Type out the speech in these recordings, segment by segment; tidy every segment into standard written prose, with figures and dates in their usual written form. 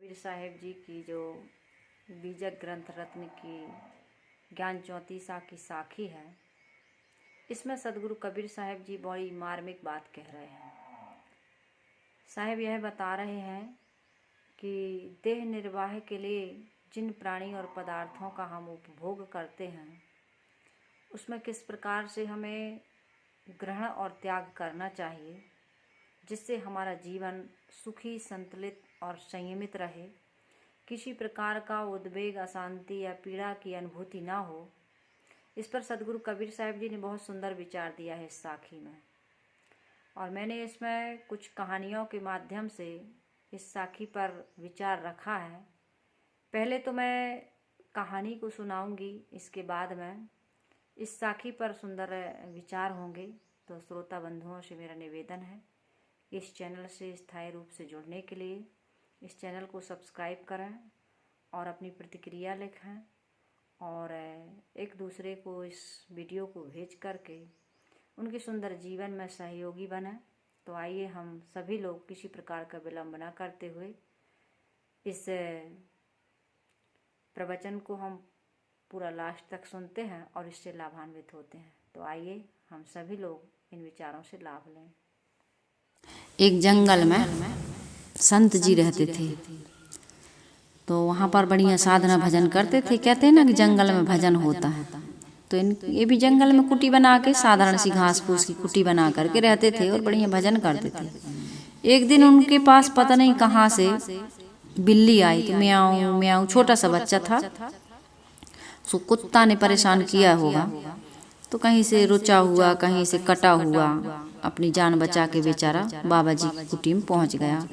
कबीर साहेब जी की जो बीजक ग्रंथ रत्न की ज्ञान चौतीसा की साखी है, इसमें सदगुरु कबीर साहेब जी बड़ी मार्मिक बात कह रहे हैं। साहेब यह बता रहे हैं कि देह निर्वाह के लिए जिन प्राणी और पदार्थों का हम उपभोग करते हैं, उसमें किस प्रकार से हमें ग्रहण और त्याग करना चाहिए, जिससे हमारा जीवन सुखी, संतुलित और संयमित रहे, किसी प्रकार का उद्वेग, अशांति या पीड़ा की अनुभूति ना हो। इस पर सदगुरु कबीर साहब जी ने बहुत सुंदर विचार दिया है इस साखी में, और मैंने इसमें कुछ कहानियों के माध्यम से इस साखी पर विचार रखा है। पहले तो मैं कहानी को सुनाऊंगी, इसके बाद में इस साखी पर सुंदर विचार होंगे। तो श्रोता बंधुओं से मेरा निवेदन है, इस चैनल से स्थायी रूप से जुड़ने के लिए इस चैनल को सब्सक्राइब करें और अपनी प्रतिक्रिया लिखें, और एक दूसरे को इस वीडियो को भेज करके उनके सुंदर जीवन में सहयोगी बने। तो आइए हम सभी लोग किसी प्रकार का विलंब न करते हुए इस प्रवचन को हम पूरा लास्ट तक सुनते हैं और इससे लाभान्वित होते हैं। तो आइए हम सभी लोग इन विचारों से लाभ लें। एक जंगल में संत जी रहते थे, तो वहाँ पर बढ़िया साधना भजन करते थे। कहते हैं ना कि जंगल में भजन होता है, तो ये भी जंगल में कुटी बना के, साधारण सी घास फूस की कुटी बना करके रहते थे और बढ़िया भजन करते थे। एक दिन उनके पास पता नहीं कहाँ से बिल्ली आई, तो म्याऊं म्याऊं, छोटा सा बच्चा था, उसको कुत्ता ने परेशान किया होगा, तो कहीं से रुचा हुआ, कहीं से कटा हुआ, अपनी जान बचा के बेचारा बाबा जी की कुटी में पहुंच गया।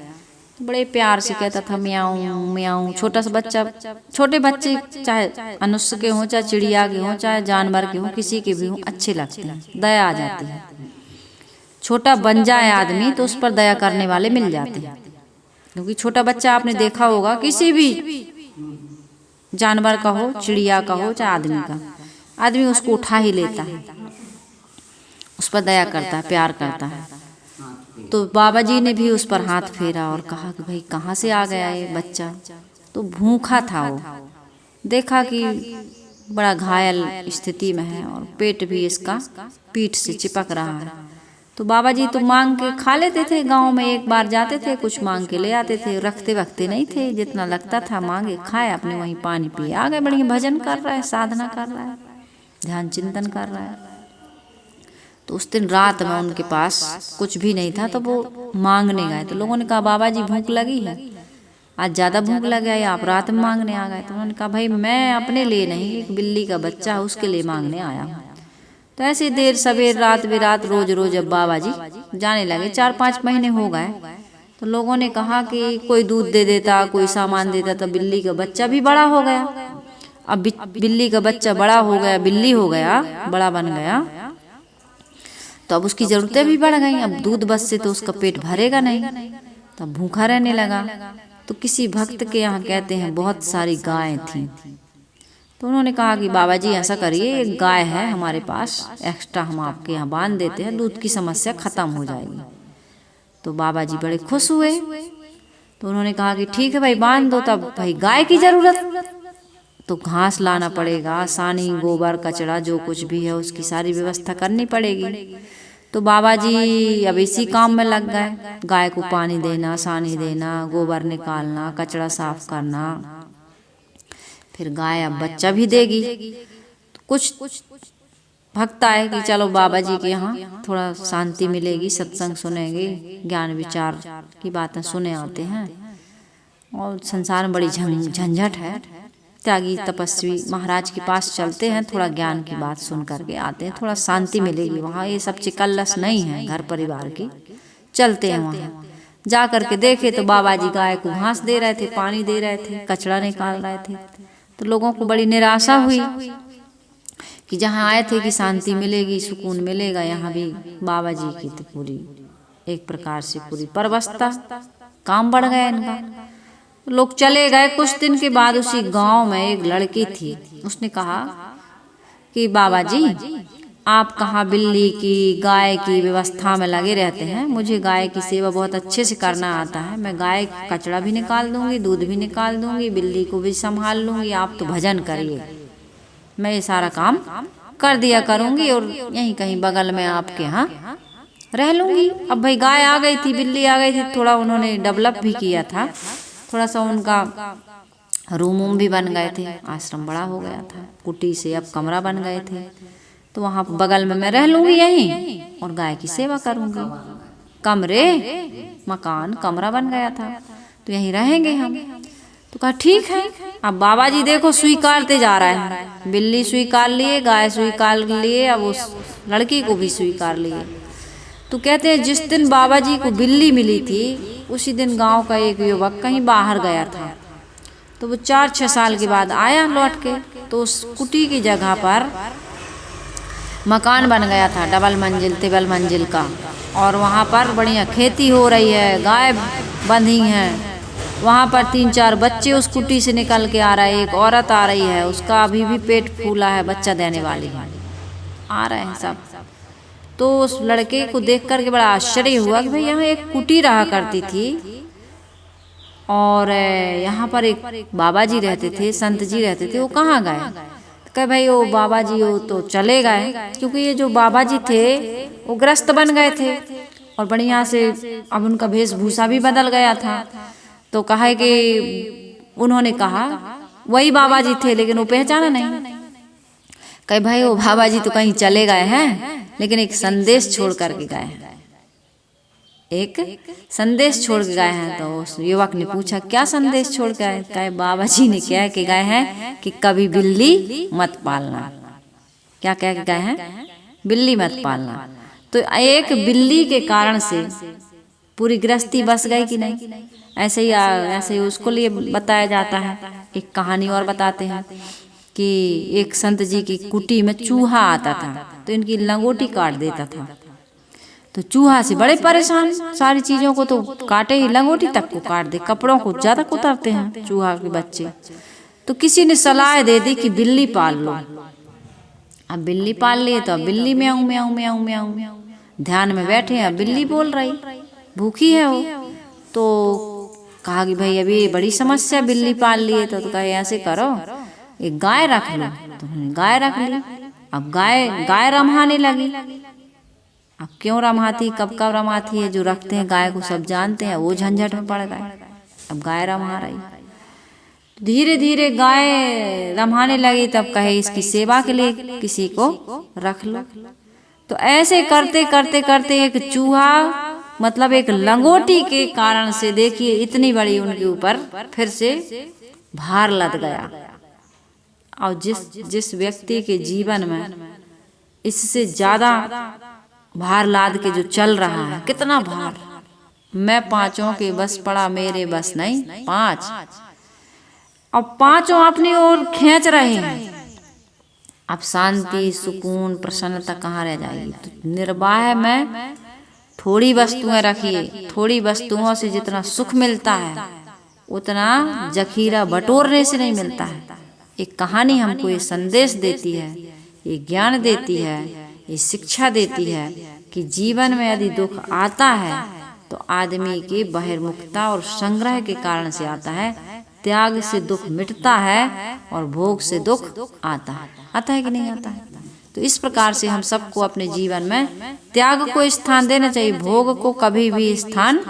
बड़े प्यार से कहता था म्याऊं म्याऊं। छोटा सा बच्चा, छोटे बच्चे चाहे मनुष्य के हों, चाहे चिड़िया के हों, चाहे जानवर के हों, किसी के भी हों, अच्छे लगते हैं, दया आ जाती है। छोटा बन जाए आदमी तो उस पर दया करने वाले मिल जाते हैं, क्योंकि छोटा बच्चा आपने देखा होगा, किसी भी जानवर का हो, चिड़िया का हो, चाहे आदमी का, आदमी उसको उठा ही लेता है, उस पर दया करता है, प्यार करता है। तो बाबा जी ने भी उस पर हाथ फेरा और कहा कि भाई कहाँ से आ गया ये बच्चा। तो भूखा था वो, देखा कि बड़ा घायल स्थिति में है और पेट भी इसका पीठ से चिपक रहा है। तो बाबा जी तो मांग के खा लेते थे, गांव में एक बार जाते थे, कुछ मांग के ले आते थे, रखते वक्ते नहीं थे, जितना लगता था मांगे, खाए, अपने वहीं पानी पिए, आ गए। बढ़िया भजन कर रहा है, साधना कर रहा है, ध्यान चिंतन कर रहा है। तो उस दिन रात में उनके पास कुछ भी नहीं था, तो वो मांगने गए। तो लोगों ने कहा बाबा जी भूख लगी है, आज ज़्यादा भूख लग गया या आप रात में मांगने आ गए। तो उन्होंने कहा भाई मैं अपने लिए नहीं, एक बिल्ली का बच्चा है उसके लिए मांगने आया हूँ। तो ऐसे देर सवेर रात बेरात रोज रोज अब बाबा जी जाने लगे। 4-5 महीने हो गए। तो लोगों ने कहा कि कोई दूध दे देता, कोई सामान देता, तो बिल्ली का बच्चा भी बड़ा हो गया। अब बिल्ली का बच्चा बड़ा हो गया, बिल्ली हो गया, बड़ा बन गया, तो अब उसकी ज़रूरतें भी बढ़ गई। अब दूध बस से तो उसका पेट भरेगा नहीं, तो अब भूखा रहने लगा। तो किसी भक्त के यहाँ कहते हैं बहुत सारी गायें थीं, तो उन्होंने कहा कि बाबा जी ऐसा करिए, एक गाय है हमारे पास एक्स्ट्रा, हम आपके यहाँ बांध देते हैं, दूध की समस्या ख़त्म हो जाएगी। तो बाबा जी बड़े खुश हुए। तो उन्होंने कहा कि ठीक है भाई बांध दो। तब भाई गाय की ज़रूरत, तो घास लाना पड़ेगा, सानी, गोबर, कचरा जो कुछ भी है उसकी सारी व्यवस्था करनी पड़ेगी। तो बाबा जी अब इसी काम में लग गए, गाय को पानी देना, सानी देना, गोबर निकालना, कचरा साफ करना। फिर गाय अब बच्चा भी देगी। तो कुछ भक्त आए कि चलो बाबा जी के यहाँ थोड़ा शांति मिलेगी, सत्संग सुनेंगे, ज्ञान विचार की बातें सुने आते हैं, और संसार में बड़ी झंझट है, त्यागी तपस्वी महाराज के पास चलते हैं, थोड़ा ज्ञान की बात सुन करके आते हैं, थोड़ा शांति मिलेगी वहाँ, ये सब चिकल्लस नहीं है घर परिवार की। चलते हैं वहाँ। जा करके देखे तो बाबा जी गाय को घास दे रहे थे, पानी दे रहे थे, कचरा निकाल रहे थे। तो लोगों को बड़ी निराशा हुई कि जहाँ आए थे कि शांति मिलेगी, सुकून मिलेगा, यहाँ भी बाबा जी की तो पूरी एक प्रकार से पूरी परवस्था, काम बढ़ गया इनका। लोग चले गए। कुछ दिन के बाद उसी गांव में एक लड़की थी, उसने कहा कि बाबा जी आप कहाँ बिल्ली की गाय की व्यवस्था में लगे रहते हैं। मुझे गाय की सेवा बहुत अच्छे से करना आता है। मैं गाय कचड़ा भी निकाल दूंगी, दूध भी निकाल दूंगी, बिल्ली को भी संभाल लूंगी। आप तो भजन करिए, मैं ये सारा काम कर दिया करूंगी और यहीं कहीं बगल में आपके यहाँ रह लूंगी। अब भाई गाय आ गई थी, बिल्ली आ गई थी, थोड़ा उन्होंने डेवलप भी किया था, थोड़ा सा उनका रूम भी बन गए थे, आश्रम बड़ा हो गया था, कुटी से अब कमरा बन गए थे। तो वहाँ बगल में मैं रह लूंगी यहीं और गाय की सेवा करूंगी। कमरे मकान कमरा बन गया था, तो यहीं रहेंगे हम। तो कहा ठीक है। अब बाबा जी देखो स्वीकारते जा रहे हैं, बिल्ली स्वीकार लिए, गाय स्वीकार लिए, अब उस लड़की को भी स्वीकार लिए। तो कहते हैं जिस दिन बाबा जी को बिल्ली मिली थी उसी दिन गांव का एक युवक कहीं बाहर गया था। तो वो 4-6 साल के बाद आया लौट के, तो उस कुटी की जगह पर मकान बन गया था, डबल मंजिल तिबल मंजिल का, और वहाँ पर बढ़िया खेती हो रही है, गाय बंधी हैं। वहाँ पर 3-4 बच्चे उस कुटी से निकल के आ रहे हैं, एक औरत आ रही है, उसका अभी भी पेट फूला है, बच्चा देने वाली है, आ रहे हैं सब। तो उस लड़के को देख करके बड़ा आश्चर्य हुआ कि भाई यहाँ एक कुटी रहा करती थी और यहाँ पर एक बाबा जी रहते थे, संत जी रहते थे, वो कहाँ गए? कहे भाई वो बाबा जी वो तो चले गए, क्योंकि ये जो बाबा जी थे वो ग्रस्त बन गए थे और बढ़िया से अब उनका वेशभूषा भी बदल गया था। तो कहा कि उन्होंने कहा वही बाबा जी थे लेकिन वो पहचाना नहीं। कहे भाई वो बाबा जी तो कहीं चले गए हैं, लेकिन एक संदेश छोड़ करके गए हैं, एक संदेश छोड़ के गए हैं। तो उस युवक ने पूछा क्या संदेश छोड़ के गए? कहे बाबा जी ने क्या के गए हैं कि कभी बिल्ली मत पालना। क्या कह के गए हैं? बिल्ली मत पालना। तो एक बिल्ली के कारण से पूरी गृहस्थी बस गई कि नहीं? ऐसे ही उसको लिए बताया जाता है। एक कहानी और बताते हैं कि एक संत जी की कुटी में चूहा आता था, तो इनकी लंगोटी काट देता था। तो चूहा से बड़े परेशान, सारी चीजों को तो काटे ही, लंगोटी तक को काट दे, कपड़ों को ज्यादा कुतरते हैं चूहा के बच्चे। तो किसी ने सलाह दे दी कि बिल्ली पाल लो। अब बिल्ली पाल लिए तो अब बिल्ली म्याऊं म्याऊं म्याऊं म्याऊं ध्यान में बैठे हैं, बिल्ली बोल रही, भूखी है वो। तो कहा कि भाई अभी बड़ी समस्या, बिल्ली पाल लिए तो कहे ऐसे करो एक गाय रख लो। तो गाय रख ली। अब गाय रमाने लगी। अब क्यों रमाती, कब कब रमाती है, जो रखते हैं गाय को सब जानते हैं, वो झंझट में पड़ गए। अब गाय रमा रही, धीरे धीरे गाय रमाने लगी। तब कहे इसकी सेवा के लिए किसी को रख लो। तो ऐसे करते करते करते एक चूहा, मतलब एक लंगोटी के कारण से देखिए इतनी बड़ी उनके ऊपर फिर से भार लद गया। और जिस व्यक्ति के जीवन में इससे ज्यादा भार लाद के जो चल रहा है, कितना भार, मैं पांचों के बस पड़ा, मेरे बस नहीं पांच। अब पांचों अपनी ओर खींच रहे हैं। अब शांति सुकून प्रसन्नता कहाँ रह जाएगी? तो निर्वाह में थोड़ी वस्तुएं रखिए, थोड़ी वस्तुओं से जितना सुख मिलता है उतना जखीरा बटोरने से नहीं मिलता है। एक कहानी हमको ये संदेश देती है, ये ज्ञान देती है, ये शिक्षा देती है कि जीवन में यदि दुख आता है तो आदमी की बहिर्मुखता और संग्रह के कारण से आता है। त्याग से दुख मिटता है और भोग से दुख आता है कि नहीं आता है? तो इस प्रकार से हम सबको अपने जीवन में त्याग को स्थान देना चाहिए, भोग को कभी भी स्थान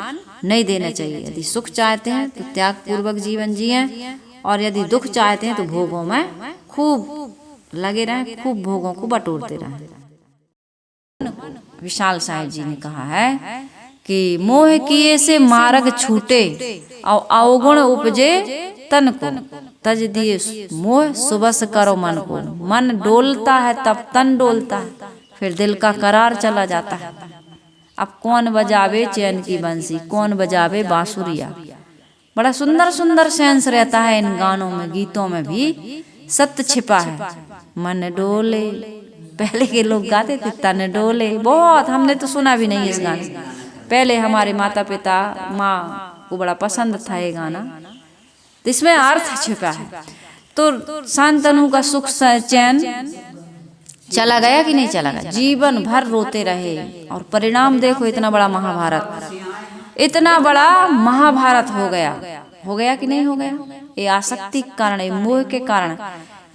नहीं देना चाहिए। यदि सुख चाहते हैं तो त्याग पूर्वक जीवन जिएं, और यदि दुख चाहते हैं तो भोगों में खूब लगे रहें, खूब भोगों को बटोरते रहें। विशाल साहेब जी ने कहा है कि मोह किए से मार्ग छूटे और अवगुण उपजे तन को, तज दिए मोह सुबस करो मन को। मन डोलता है तब तन डोलता है, फिर दिल का करार चला जाता है। अब कौन बजावे चैन की बंसी, कौन बजावे बांसुरिया। बड़ा सुंदर सुंदर सेंस रहता है इन गानों में, गीतों में भी सत्य छिपा है। मन डोले, पहले के लोग गाते थे, तन डोले, बहुत हमने तो सुना भी नहीं इस गाने। पहले हमारे माता पिता माँ को बड़ा पसंद था ये गाना, तो इसमें अर्थ छिपा है। तो शांतनु का सुख चैन चला गया कि नहीं चला गया, जीवन भर रोते रहे। और परिणाम देखो, इतना बड़ा महाभारत, इतना बड़ा महाभारत हो गया कि नहीं हो गया? ये आसक्ति के कारण, ये मोह के कारण।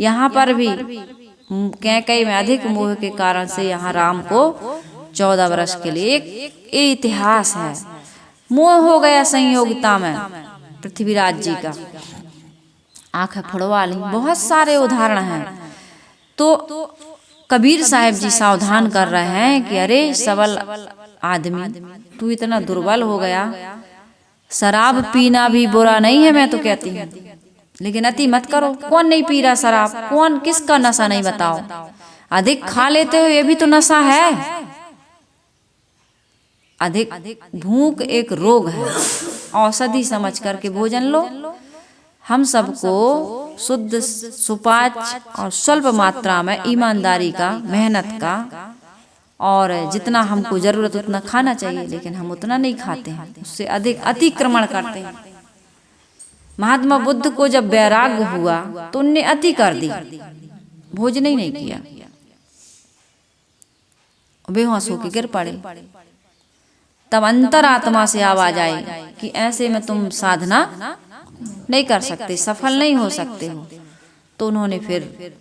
यहाँ पर भी कैकेयी में अधिक मोह के कारण से यहाँ राम को 14 वर्ष के लिए एक इतिहास है। मोह हो गया संयोगिता में पृथ्वीराज जी का। आंखें फुड़वा ली। बहुत सारे उदाहरण हैं। तो कबीर साहब जी सावधान कर रहे हैं कि अरे सबल आदमी, तू इतना दुर्बल हो गया। शराब पीना भी बुरा नहीं है, मैं तो कहती हूँ, लेकिन अति मत करो। कौन नहीं पी रहा शराब? कौन किसका नशा नहीं बताओ? अधिक खा लेते हो, ये भी तो नशा है। अधिक भूख एक रोग है, औषधि समझ करके भोजन लो। हम सबको शुद्ध, सुपाच्य और स्वल्प मात्रा में ईमानदारी का, मेहनत का, और जितना हमको जरूरत उतना खाना चाहिए, लेकिन हम उतना नहीं खाते हैं, उससे अधिक अतिक्रमण करते हैं। महात्मा बुद्ध को जब वैराग्य हुआ तो उनने अति कर दी, भोजन ही नहीं किया, बेहोश होकर गिर पड़े। तब अंतरात्मा से आवाज आई कि ऐसे में तुम साधना नहीं कर सकते, सफल नहीं हो सकते हो। तो उन्होंने फिर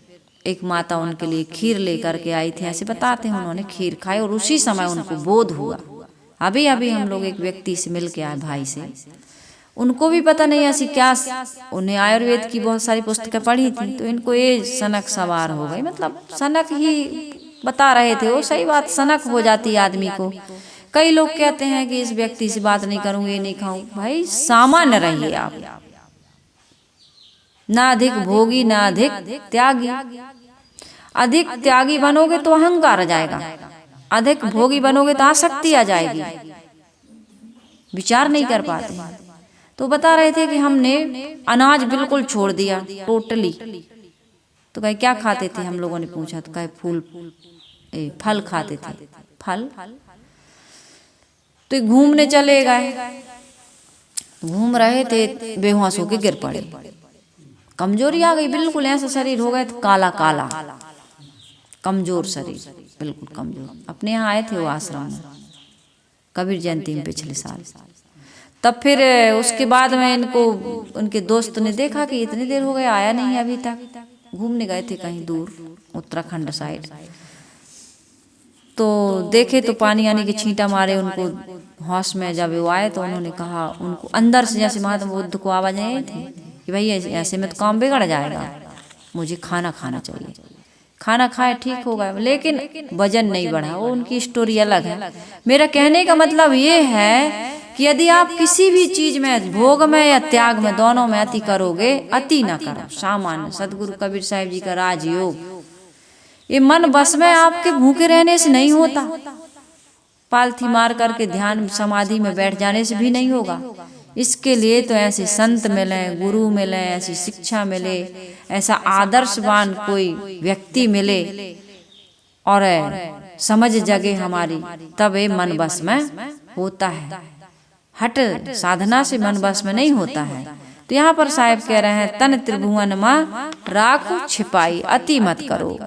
एक माता उनके लिए खीर लेकर के आई थी, ऐसे बताते हैं। उन्होंने खीर खाई और उसी समय उनको बोध हुआ। अभी अभी हम लोग एक व्यक्ति से मिल के आए, भाई से, उनको भी पता नहीं ऐसी क्या, उन्हें आयुर्वेद की बहुत सारी पुस्तकें पढ़ी थी, तो इनको ये सनक सवार हो गई। मतलब सनक ही बता रहे थे वो, सही बात, सनक हो जाती है आदमी को। कई लोग कहते हैं कि इस व्यक्ति से बात नहीं करूंगी, ये नहीं खाऊं। भाई सामान्य रहिए आप, ना अधिक भोगी ना अधिक त्यागी। अधिक त्यागी बनोगे तो अहंकार आ जाएगा, अधिक भोगी बनोगे तो आसक्ति आ जाएगी, विचार नहीं कर पाते। तो बता रहे थे कि हमने अनाज बिल्कुल छोड़ दिया, टोटली। तो कहे क्या खाते थे? हम लोगों ने पूछा तो कहे फल खाते थे। फल? तो घूमने चले गए, घूम रहे थे, बेहोश होके गिर पड़े, कमजोरी आ गई, बिल्कुल ऐसा शरीर हो गया, काला काला, कमजोर शरीर, बिल्कुल कमजोर। अपने यहाँ आए थे वो आश्रम में कबीर जयंती में पिछले साल। तब फिर उसके बाद में इनको उनके दोस्त ने देखा कि इतनी देर हो गई, आया नहीं अभी तक, घूमने गए थे कहीं दूर उत्तराखंड साइड। तो देखे तो पानी आने के छींटा मारे उनको होश में। जब वो आए तो उन्होंने कहा, उनको अंदर से जैसे महात्मा बुद्ध को आवाज आई थी कि भाई ऐसे में तो काम बिगड़ जाएगा, मुझे खाना खाना चाहिए। खाना खाए ठीक होगा, लेकिन वजन नहीं बढ़ा। वो उनकी स्टोरी अलग है। मेरा कहने का मतलब ये है कि यदि आप किसी भी चीज में, भोग में या त्याग में, दोनों में अति करोगे, अति ना करो। सामान्य सदगुरु कबीर साहिब जी का राजयोग, ये मन बस में आपके भूखे रहने से नहीं होता, पालथी मार करके ध्यान समाधि में बैठ जाने से भी नहीं होगा। इसके लिए तो ऐसे संत मिले, गुरु मिले, ऐसी शिक्षा मिले, ऐसा आदर्शवान कोई व्यक्ति मिले और समझ जगे हमारी, तब ये मन बस में होता है। हट साधना से मन बस में नहीं होता है। तो यहाँ पर साहब कह रहे हैं, तन त्रिभुवन मां राखो छिपाई, अति मत करो,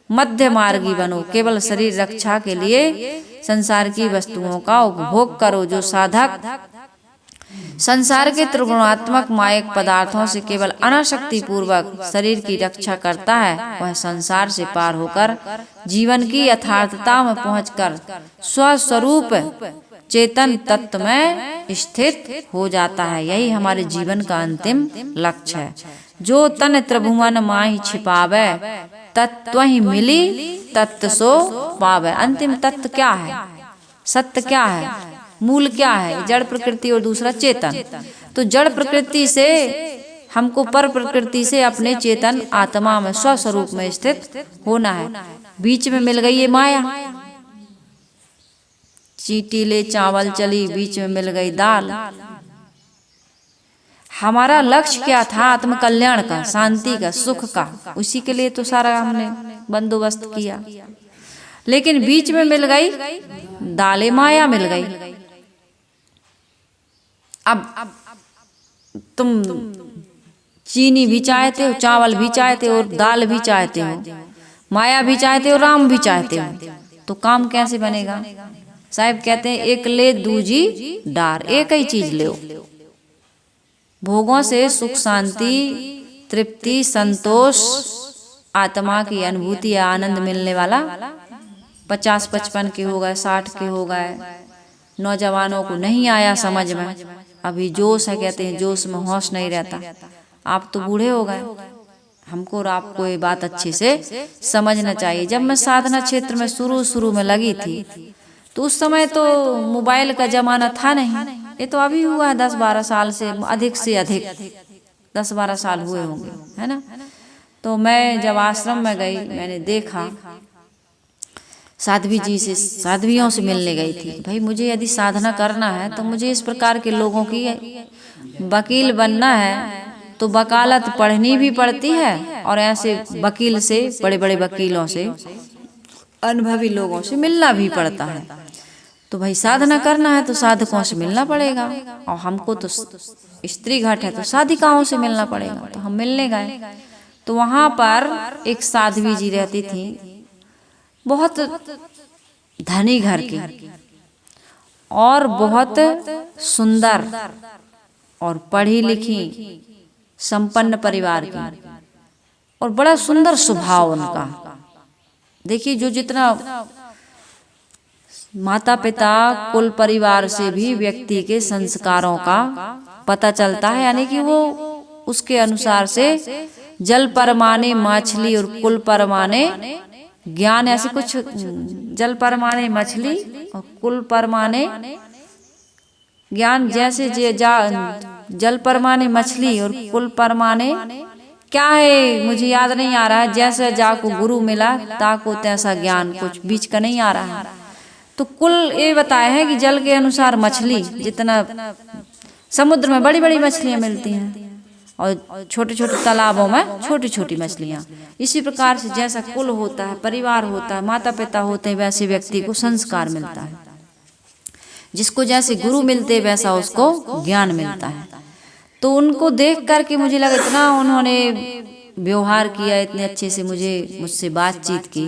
मध्य मार्गी बनो, केवल शरीर रक्षा के लिए संसार की वस्तुओं का उपभोग करो। जो साधक संसार के त्रिगुणात्मक मायक पदार्थों से केवल अनासक्ति पूर्वक शरीर की रक्षा करता है, वह संसार से पार होकर जीवन की यथार्थता में पहुंचकर स्वस्वरूप चेतन तत्व में स्थित हो जाता है। यही हमारे जीवन का अंतिम लक्ष्य है। जो तन त्रिभुवन माहि छिपावे, तत्व ही मिली तत्व सो पावे। अंतिम तत्व क्या है? सत्य क्या है? मूल क्या है? जड़ प्रकृति और दूसरा चेतन। तो जड़ प्रकृति से हमको पर प्रकृति से अपने चेतन आत्मा में स्वस्वरूप में स्थित होना है। बीच में मिल गई ये माया, चींटी ले चावल चली, बीच में मिल गई दाल। हमारा लक्ष्य क्या था? आत्म कल्याण का, शांति का, सुख का। उसी के लिए तो सारा हमने बंदोबस्त किया, लेकिन बीच में मिल गई दालें, माया मिल गई। अब तुम चीनी भी चाहते हो, चावल भी चाहते हो और दाल भी चाहते हो, माया भी चाहते हो, राम भी चाहते हो, तो काम कैसे बनेगा? साहब कहते हैं एक ले दूजी डार, एक ही चीज ले। भोगों से सुख शांति तृप्ति संतोष आत्मा की अनुभूति या आनंद मिलने वाला 50-55 के हो गए, 60 के हो गए, नौजवानों को नहीं आया समझ में, अभी जोश है, कहते हैं जोश में होश नहीं रहता। आप तो बूढ़े हो गए, हमको और आपको ये बात अच्छे से समझना चाहिए। जब मैं साधना क्षेत्र में शुरू में लगी थी तो उस समय तो मोबाइल का जमाना था नहीं, ये तो अभी हुआ है 10-12 साल से अधिक 10-12 साल हुए होंगे, है ना। तो मैं जब आश्रम में गई, मैंने देखा साध्वी जी से, साध्वियों से मिलने गई थी। भाई मुझे यदि साधना करना है तो मुझे इस प्रकार के लोगों की वकील बनना है, तो वकालत पढ़नी भी पड़ती है और ऐसे वकील से, बड़े बड़े वकीलों से, अनुभवी लोगों से मिलना भी पड़ता है। तो भाई साधना करना है तो साधकों से मिलना पड़ेगा, और हमको तो स्त्री घाट है तो साधिकाओं से मिलना पड़ेगा। तो हम मिलने गए, तो वहां पर एक साध्वी जी रहती थी, बहुत धनी घर की और बहुत सुंदर और पढ़ी लिखी संपन्न परिवार की, और बड़ा सुंदर स्वभाव उनका। देखिए जो जितना माता पिता कुल परिवार से भी व्यक्ति के संस्कारों का पता चलता है, यानी कि वो उसके अनुसार से जल परमाने मछली और कुल परमाने ज्ञान, ऐसे कुछ, जल परमाने मछली और कुल परमाने ज्ञान, जैसे जल परमाने मछली और कुल परमाने क्या है मुझे याद नहीं आ रहा है, जैसे जाको गुरु मिला ताको तैसा ज्ञान, कुछ बीच का नहीं आ रहा है। तो कुल ये बताया है कि जल के अनुसार मछली, जितना समुद्र में बड़ी बड़ी मछलियां मिलती हैं और छोटे छोटे तालाबों में छोटी छोटी मछलियां, इसी प्रकार से जैसा कुल होता है, परिवार होता है, माता पिता होते हैं, वैसे व्यक्ति को संस्कार मिलता है। जिसको जैसे गुरु मिलते वैसा उसको ज्ञान मिलता है। तो उनको देख करके मुझे लगा इतना उन्होंने व्यवहार किया, इतने अच्छे से मुझसे बातचीत की।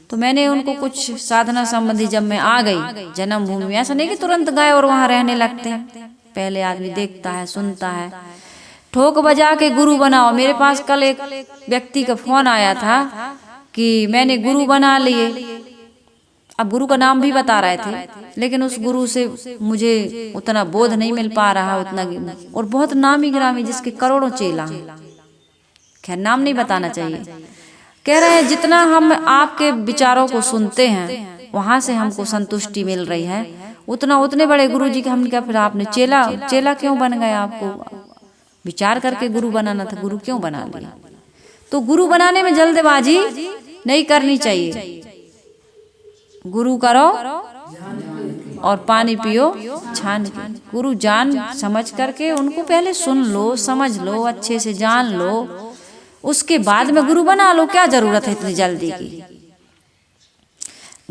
तो मैंने उनको कुछ साधना संबंधी, जब मैं आ गई जन्मभूमि में, ऐसा नहीं कि तुरंत गए और वहां रहने लगते हैं, पहले आदमी देखता है, सुनता है, ठोक बजा के गुरु बनाओ। मेरे पास कल एक व्यक्ति का फोन आया था कि मैंने गुरु बना लिए, अब गुरु का नाम भी बता रहे थे, लेकिन उस गुरु से मुझे उतना बोध नहीं मिल पा रहा, उतना, और बहुत नामी ग्रामी जिसके करोड़ों चेला, खैर नाम नहीं बताना चाहिए, कह रहे हैं जितना हम आपके विचारों को सुनते हैं वहां से हमको संतुष्टि मिल रही है, उतने बड़े गुरु जी के हमने कहा फिर आपने चेला क्यों बन गए? आपको विचार करके गुरु बनाना था, गुरु क्यों बना लिया? तो गुरु बनाने में जल्दबाजी नहीं करनी चाहिए। गुरु करो और पानी पियो छान के। गुरु जान समझ करके उनको पहले सुन लो, समझ लो, अच्छे से जान लो, उसके बाद में गुरु बना लो। क्या जरूरत है इतनी जल्दी की?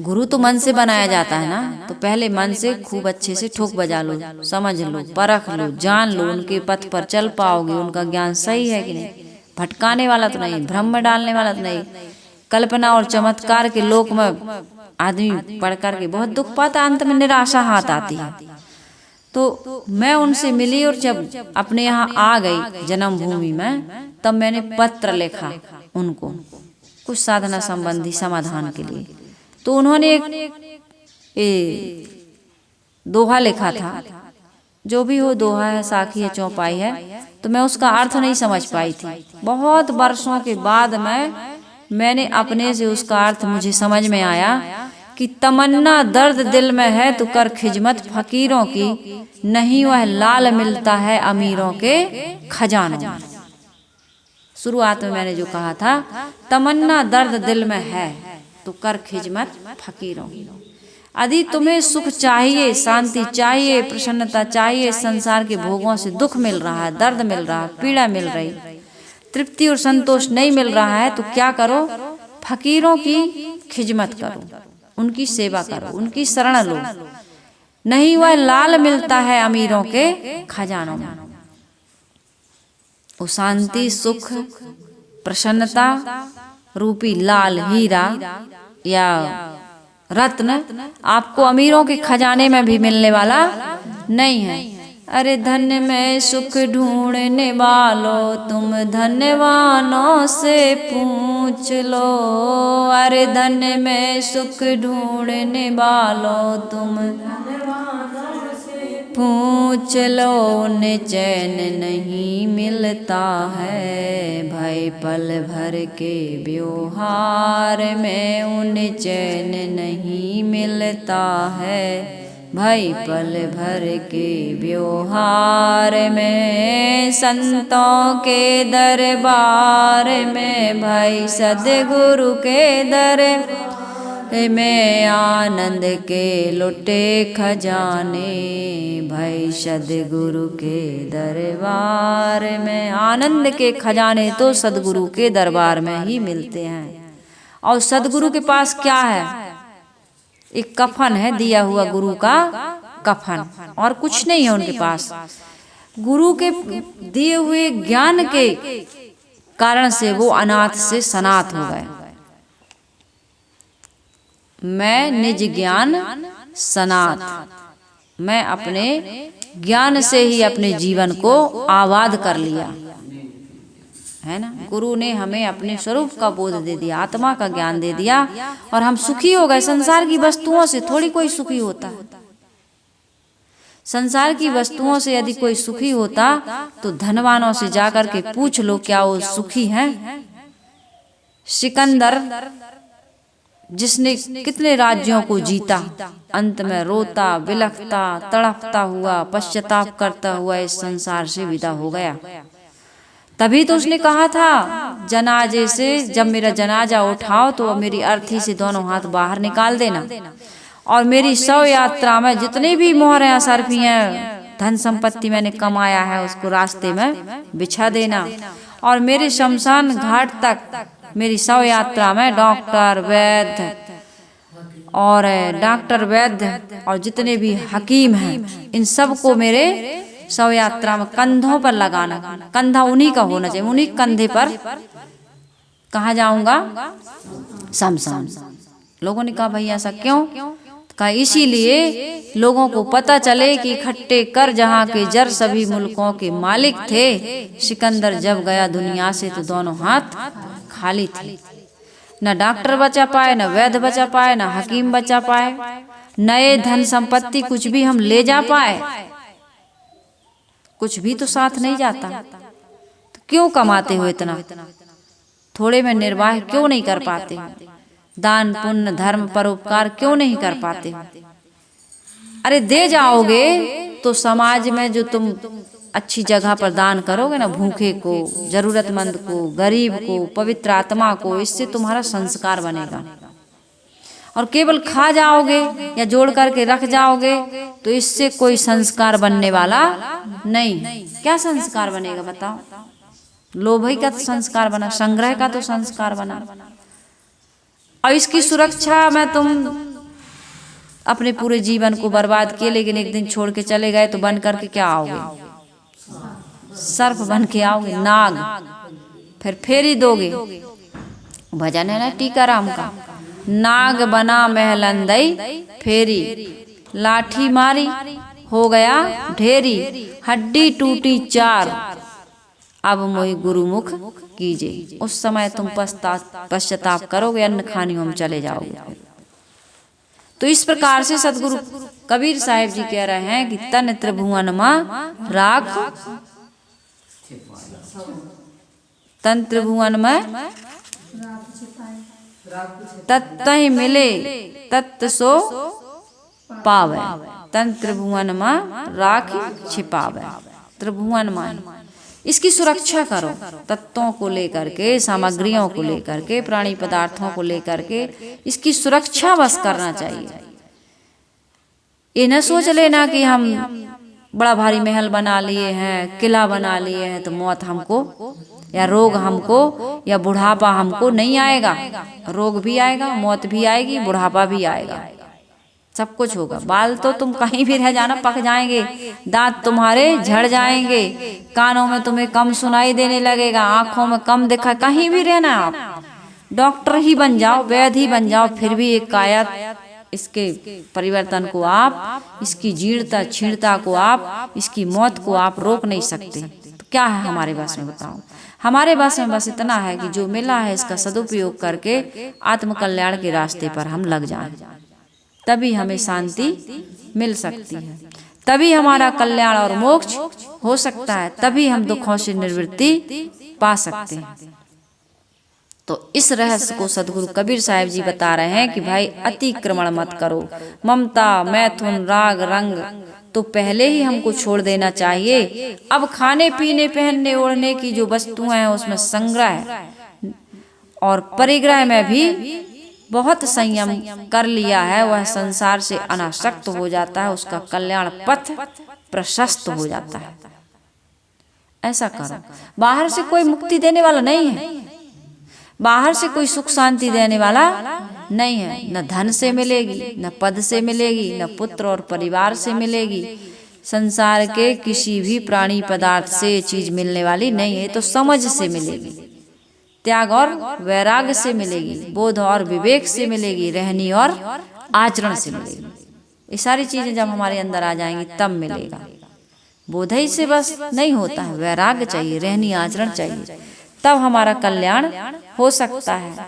गुरु तो मन से बनाया जाता है ना, तो पहले मन से खूब अच्छे से ठोक बजा लो, समझ लो, परख लो, जान लो, उनके पथ पर चल पाओगे, उनका ज्ञान सही है कि नहीं, भटकाने वाला तो नहीं, भ्रम में डालने वाला तो नहीं। कल्पना और चमत्कार के लोक में आदमी पढ़ करके बहुत दुख पाता, अंत में निराशा हाथ आती है। तो मैं उनसे मिली और जब अपने यहाँ आ गई जन्मभूमि में, तब मैंने पत्र लिखा उनको कुछ साधना संबंधी समाधान के लिए। तो उन्होंने एक दोहा लिखा था, जो भी हो दोहा है, साखी है, चौपाई है, तो मैं उसका अर्थ नहीं समझ पाई थी। बहुत वर्षों के बाद मैंने अपने से उसका अर्थ मुझे समझ में आया कि तमन्ना दर्द दिल में है तो कर खिजमत फकीरों की, नहीं वह लाल मिलता है अमीरों के खजानों में। शुरुआत में मैंने जो कहा था, तमन्ना दर्द दिल में है तो कर खिजमत फकीरों की। यदि तुम्हें सुख चाहिए, शांति चाहिए, प्रसन्नता चाहिए, संसार के भोगों से दुख मिल रहा है, दर्द मिल रहा है, पीड़ा मिल रही, तृप्ति और संतोष नहीं मिल रहा है, तो क्या करो? फकीरों की खिजमत करो, उनकी सेवा करो, उनकी शरण लो। नहीं वह लाल मिलता है अमीरों के खजानों में। वो शांति, सुख, प्रसन्नता रूपी लाल हीरा या रत्न आपको अमीरों के खजाने में भी मिलने वाला नहीं है। अरे धन में सुख ढूंढने वालों तुम धनवानों से पूछ लो। अरे धन में सुख ढूंढने वालों तुम पूछ लो। उन्हें चैन नहीं मिलता है भाई पल भर के व्यवहार में। उन्हें चैन नहीं मिलता है भाई पल भर के व्यवहार में। संतों के दरबार में भाई सद्गुरु के दरबार में आनंद के लुटे खजाने भाई सद्गुरु के दरबार में। आनंद के खजाने तो सद्गुरु के दरबार में ही मिलते हैं। और सद्गुरु के पास क्या है? एक कफन है, दिया हुआ गुरु का कफन, और कुछ नहीं है उनके पास। गुरु के दिए हुए ज्ञान के कारण से वो अनाथ से सनाथ हो गए। मैं निज ज्ञान सनाथ, मैं अपने ज्ञान से ही अपने जीवन को आबाद कर लिया है ना। गुरु ने हमें अपने स्वरूप का बोध दे दिया, आत्मा का ज्ञान दे दिया और हम सुखी हो गए। संसार की वस्तुओं से थोड़ी कोई सुखी होता है। संसार की वस्तुओं से यदि कोई सुखी होता तो धनवानों से जाकर के पूछ लो क्या वो सुखी हैं। सिकंदर जिसने कितने राज्यों को जीता, अंत में रोता बिलखता तड़पता हुआ पश्चाताप करता हुआ इस संसार से विदा हो गया। तभी तो उसने कहा था जनाजे से, जब मेरा जनाजा उठाओ तो मेरी अर्थी से दोनों हाथ बाहर निकाल देना और मेरी शव यात्रा में जितने भी मोहरें असरफी हैं, धन संपत्ति मैंने कमाया है, उसको रास्ते में बिछा देना। और मेरे शमशान घाट तक मेरी शव यात्रा में डॉक्टर वैद्य और जितने भी हकीम हैं, इन सब को मेरे शव यात्रा में कंधों पर लगाना। कंधा उन्हीं का होना चाहिए, उन्हीं कंधे पर। कहाँ जाऊंगा? शमशान। लोगों ने कहा भैया ऐसा क्यों? कहा इसीलिए लोगों को पता चले कि इकट्ठे कर जहाँ के जर सभी मुल्कों के मालिक थे। सिकंदर जब गया दुनिया से तो दोनों हाथ खाली थे। न डॉक्टर बचा पाए, न वैद्य बचा पाए, न हकीम बचा पाए, नए धन संपत्ति कुछ भी हम ले जा पाए, कुछ भी तो साथ नहीं जाता। तो क्यों कमाते हो इतना? थोड़े में निर्वाह क्यों नहीं कर पाते? दान पुण्य धर्म परोपकार क्यों नहीं कर पाते? अरे दे जाओगे तो समाज में जो तुम अच्छी जगह पर दान करोगे ना, भूखे को, जरूरतमंद को, गरीब को, पवित्र आत्मा को, इससे तुम्हारा संस्कार बनेगा। और केवल खा जाओगे या जोड़ करके रख जाओगे तो इससे कोई संस्कार बनने वाला नहीं। क्या संस्कार बनेगा बताओ? लोभ का तो संस्कार बना, संग्रह का तो संस्कार बना। और इसकी सुरक्षा में तुम अपने पूरे जीवन को बर्बाद किए, लेकिन एक दिन छोड़ के चले गए तो बन करके क्या आओगे? सर्प बन के आओगे, नाग। फिर फेरी दोगे। भजन है ना टीकाराम का, नाग बना महलंदई फेरी, लाठी मारी हो गया ढेरी, हड्डी टूटी चार, अब मोहि गुरुमुख कीजिए। उस समय तुम पश्चाताप करोगे, अन्न खानी हम चले जाओगे। तो इस प्रकार से सदगुरु कबीर साहिब जी कह रहे हैं कि तन त्रिभुवन मा राख, तन त्रिभुवन में तत्तहि मिले तत्त सो पावे, तन त्रिभुवन में राख छिपावे। त्रिभुवन मान इसकी सुरक्षा करो, तत्वों को लेकर के, सामग्रियों को लेकर के, प्राणी पदार्थों को लेकर के इसकी सुरक्षा बस करना चाहिए। ये न सोच लेना कि हम बड़ा भारी महल बना लिए हैं, किला बना लिए हैं तो मौत हमको या रोग हमको या बुढ़ापा हमको नहीं आएगा। रोग भी आएगा, मौत भी आएगी, बुढ़ापा भी आएगा, सब कुछ होगा। बाल तो तुम कहीं भी रह जाना पक जाएंगे, दांत तुम्हारे झड़ जाएंगे, कानों में तुम्हें कम सुनाई देने लगेगा, आंखों में कम दिखा, कहीं भी रहना आप, डॉक्टर ही बन जाओ, वैद्य ही बन जाओ, फिर भी एक काया इसके परिवर्तन को आप, इसकी जीर्णता छीणता को आप, इसकी मौत को आप रोक नहीं सकते। तो क्या है हमारे बस में, बताओ। हमारे बस में बस इतना है कि जो मिला है इसका सदुपयोग करके आत्म कल्याण के रास्ते पर हम लग जाएं, तभी हमें शांति मिल सकती है, तभी हमारा कल्याण और मोक्ष हो सकता है, तभी हम दुखों से निवृत्ति पा सकते हैं। तो इस रहस्य को सदगुरु कबीर साहिब जी बता रहे हैं कि भाई अतिक्रमण मत करो, ममता मैथुन राग रंग तो पहले ही हमको छोड़ देना चाहिए। अब खाने पीने पहनने ओढ़ने की जो वस्तुएं हैं उसमें संग्रह और परिग्रह में भी बहुत संयम कर लिया है, वह संसार से अनासक्त हो जाता है, उसका कल्याण पथ प्रशस्त हो जाता है। ऐसा करो। बाहर से कोई मुक्ति देने वाला नहीं है, बाहर से कोई सुख शांति देने वाला नहीं है। न धन से मिलेगी, न पद से मिलेगी, न पुत्र और परिवार से मिलेगी। संसार के किसी भी प्राणी पदार्थ से चीज मिलने वाली नहीं है। तो समझ से मिलेगी, त्याग और वैराग्य से मिलेगी, बोध और विवेक से मिलेगी, रहनी और आचरण से मिलेगी। ये सारी चीजें जब हमारे अंदर आ जाएंगी तब मिलेगा। बोध ही से बस नहीं होता है, वैराग्य चाहिए, रहनी आचरण चाहिए, तब हमारा कल्याण हो सकता है।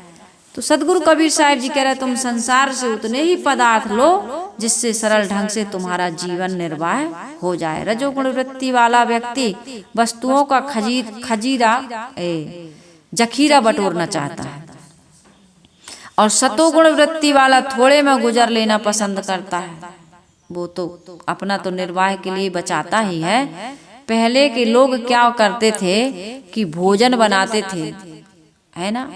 तो सदगुरु कबीर साहिब जी कह रहे तुम संसार से उतने ही पदार्थ लो जिससे सरल ढंग से तुम्हारा जीवन निर्वाह हो जाए। रजोगुण वृत्ति वाला व्यक्ति वस्तुओं का जखीरा बटोरना चाहता है और सतोगुण वृत्ति वाला थोड़े में गुजर लेना पसंद करता है। वो तो अपना तो निर्वाह के लिए बचाता ही है। पहले के लोग क्या करते थे कि भोजन बनाते थे, है ना,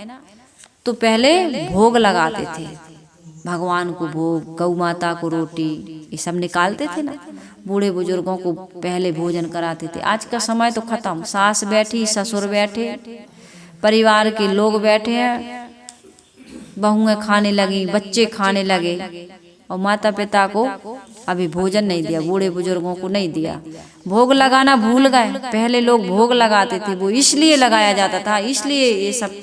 तो पहले भोग लगाते थे, भगवान को भोग, गौ माता को रोटी, ये सब निकालते थे ना। बूढ़े बुजुर्गों को पहले भोजन कराते थे। आज का समय तो खत्म, सास बैठी, ससुर बैठे, परिवार के लोग बैठे हैं, बहुएं खाने लगी, बच्चे खाने लगे और माता पिता को अभी भोजन नहीं दिया, बूढ़े बुजुर्गों को नहीं दिया। भोग लगाना भूल गए। पहले लोग भोग लगाते थे, वो इसलिए लगाया जाता था, इसलिए ये सब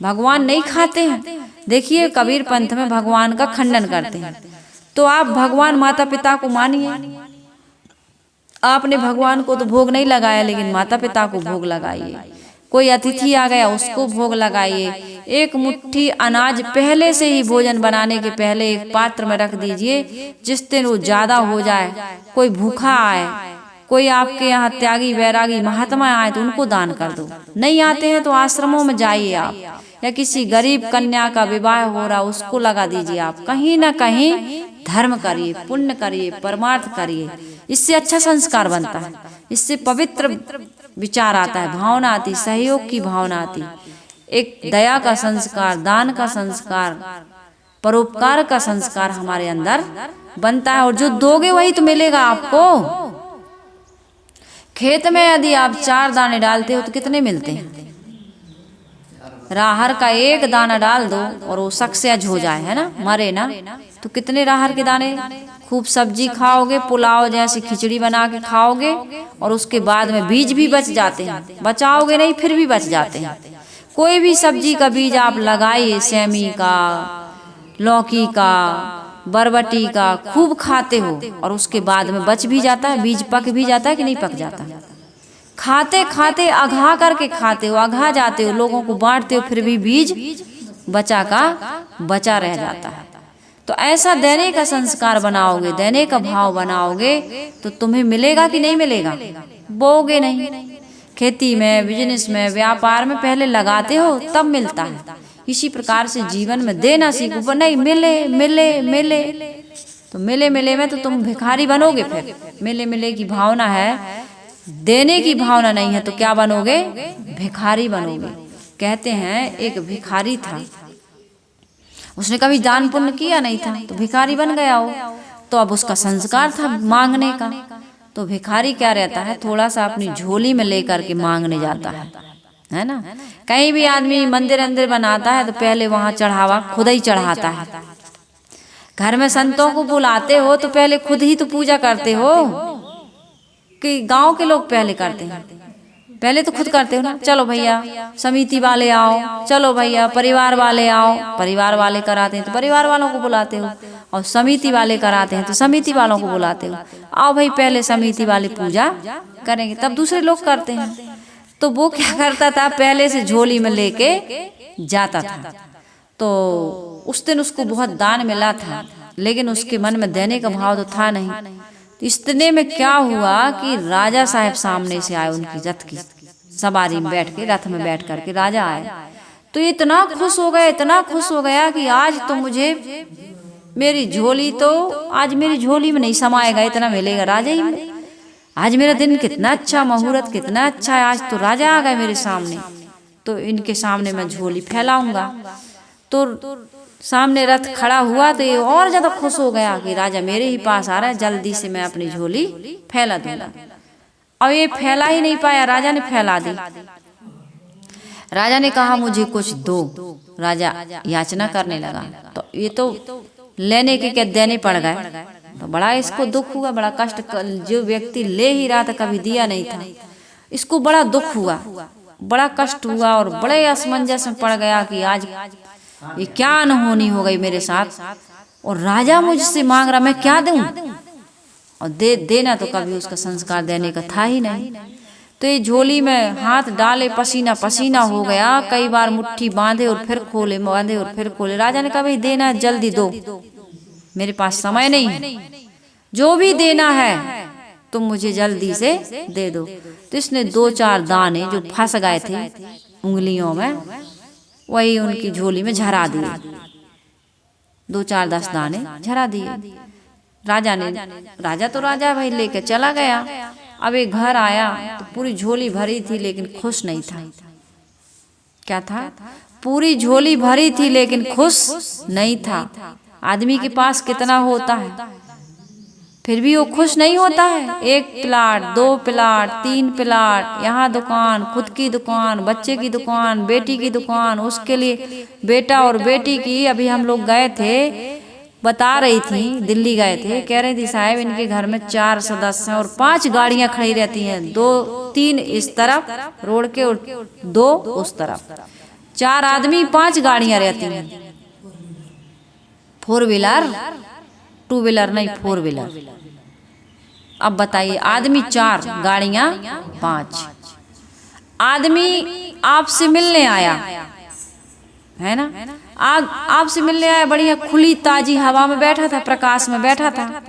भगवान नहीं खाते हैं। देखिए कबीर पंथ में भगवान का खंडन करते हैं। तो आप भगवान माता पिता को मानिए। आपने भगवान को तो भोग नहीं लगाया, लेकिन माता पिता को भोग लगाइए। कोई अतिथि आ गया उसको भोग लगाइए। एक मुट्ठी अनाज पहले से ही भोजन बनाने के पहले एक पात्र में रख दीजिए, जिस दिन वो ज्यादा हो जाए, कोई भूखा आए, कोई आपके यहाँ त्यागी वैरागी महात्मा आए तो उनको दान कर दो। नहीं आते हैं तो आश्रमों में जाइए आप, या किसी गरीब कन्या का विवाह हो रहा उसको लगा दीजिए। आप कहीं ना कहीं धर्म करिए, पुण्य करिए, परमार्थ करिए। इससे अच्छा संस्कार बनता है, इससे पवित्र विचार आता है, भावना आती, सहयोग की भावना आती, एक दया का संस्कार, दान का संस्कार, परोपकार का संस्कार हमारे अंदर बनता है। और जो दोगे वही तो मिलेगा आपको। खेत में यदि आप 4 दाने डालते हो तो कितने मिलते हैं? राहर का 1 दाना डाल दो और वो सक्सेज हो जाए, है ना, मरे ना, तो कितने राहर के दाने? खूब सब्जी खाओगे, पुलाव जैसी खिचड़ी बना के खाओगे, और उसके बाद में बीज भी बच जाते हैं। बचाओगे नहीं फिर भी बच जाते हैं। कोई भी सब्जी का बीज आप लगाइए, सेमी का, लौकी का, बरबटी का, खूब खाते हो और उसके बाद में बच भी जाता है, बीज पक भी जाता है कि नहीं पक जाता? खाते खाते अघा करके खाते हो, अघा जाते हो, लोगों को बांटते हो, फिर भी बीज बचा का बचा रह जाता है। तो ऐसा देने का संस्कार बनाओगे, देने का भाव बनाओगे तो तुम्हें मिलेगा कि नहीं मिलेगा? बोगे नहीं। खेती में, बिजनेस में, व्यापार में पहले लगाते हो तब मिलता है। इसी प्रकार से जीवन में देना सीखो, पर नहीं मिले मिले मिले तो मिले मिले में तो तुम भिखारी बनोगे। फिर मिले मिले की भावना है, देने की भावना नहीं है, तो क्या बनोगे? भिखारी बनोगे। कहते हैं एक भिखारी था, उसने कभी दान पुण्य किया नहीं था, तो भिखारी बन गया हो। तो अब उसका संस्कार था मांगने का। तो भिखारी क्या रहता है, थोड़ा सा अपनी झोली में लेकर के मांगने जाता है ना। कहीं भी आदमी मंदिर अंदर बनाता है तो पहले वहां चढ़ावा खुद ही चढ़ाता है। घर में संतों को बुलाते हो तो पहले खुद ही तो पूजा करते हो कि गांव के लोग पहले करते हैं? पहले तो खुद करते हो ना, चलो भैया समिति वाले आओ, चलो भैया परिवार वाले आओ, परिवार वाले कराते हैं तो परिवार वालों को बुलाते हो, और समिति वाले कराते हैं तो समिति वालों को बुलाते हो, आओ भाई पहले समिति वाले पूजा करेंगे तब दूसरे लोग करते हैं। तो वो क्या करता था, पहले से झोली में लेके जाता था। तो उस दिन उसको बहुत दान मिला था, लेकिन उसके मन में देने का भाव तो था नहीं। तो इतने में क्या हुआ कि राजा साहब सामने से आए, उनकी रथ की सवारी में बैठ के, रथ में बैठ करके राजा आए। तो इतना खुश हो गया, इतना खुश हो गया कि आज तो मुझे मेरी झोली तो आज मेरी झोली में नहीं समाएगा, इतना मिलेगा राजा ही में। आज मेरा दिन कितना अच्छा, मुहूर्त कितना अच्छा है, आज तो राजा आ गए मेरे सामने, तो इनके सामने मैं झोली फैलाऊंगा। तो सामने रथ खड़ा हुआ तो ये और ज्यादा खुश हो गया कि राजा मेरे ही पास आ रहा है, जल्दी से मैं अपनी झोली फैला दूंगा। और ये फैला ही नहीं पाया, राजा ने फैला दी। राजा ने कहा मुझे कुछ दो, राजा याचना करने लगा। तो ये तो लेने के क्या देने पड़ गए, तो बड़ा इसको दुख हुआ, बड़ा कष्ट। जो व्यक्ति ले ही रहा था कभी दिया नहीं था, इसको बड़ा दुख हुआ, बड़ा कष्ट हुआ और बड़े असमंजस में पड़ गया कि आज ये क्या अनहोनी हो गई मेरे साथ, और राजा मुझसे मांग रहा, मैं क्या दूं, और देना तो कभी उसका संस्कार देने का था ही नहीं। तो ये झोली में हाथ डाले, पसीना पसीना हो गया, कई बार मुट्ठी बांधे और फिर खोले, बांधे और फिर खोले। राजा ने कहा भाई देना जल्दी दो, मेरे पास समय नहीं है, जो भी देना है तुम मुझे जल्दी से दे दो। तो इसने 2-4 दाने जो फंस गए थे उंगलियों में, वही उनकी झोली में झरा दिए, 2-4-10 दाने झरा दिए। राजा तो राजा भाई लेके चला गया। अब एक घर आया तो पूरी झोली भरी थी, लेकिन खुश नहीं था। क्या था, पूरी झोली भरी थी लेकिन खुश नहीं था। आदमी के पास कितना होता है, फिर भी वो खुश नहीं होता है। 1 प्लाट, 2 प्लाट, 3 प्लाट, यहाँ दुकान, खुद की दुकान, बच्चे की दुकान, बेटी की दुकान, उसके लिए बेटा और बेटी की। अभी हम लोग गए थे, बता रही थी, दिल्ली गए थे, कह रही थी साहब इनके घर में 4 सदस्य हैं और 5 गाड़ियां खड़ी रहती हैं, 2-3 इस तरफ रोड के और 2 उस तरफ, 4 आदमी 5 गाड़ियां रहती हैं। 4 व्हीलर, 2 व्हीलर नहीं, 4 व्हीलर। अब बताइए, आदमी 4, गाड़ियां 5। आदमी आपसे मिलने आया है ना, आपसे मिलने आया, बढ़िया खुली ताजी हवा में बैठा था, प्रकाश में बैठा था,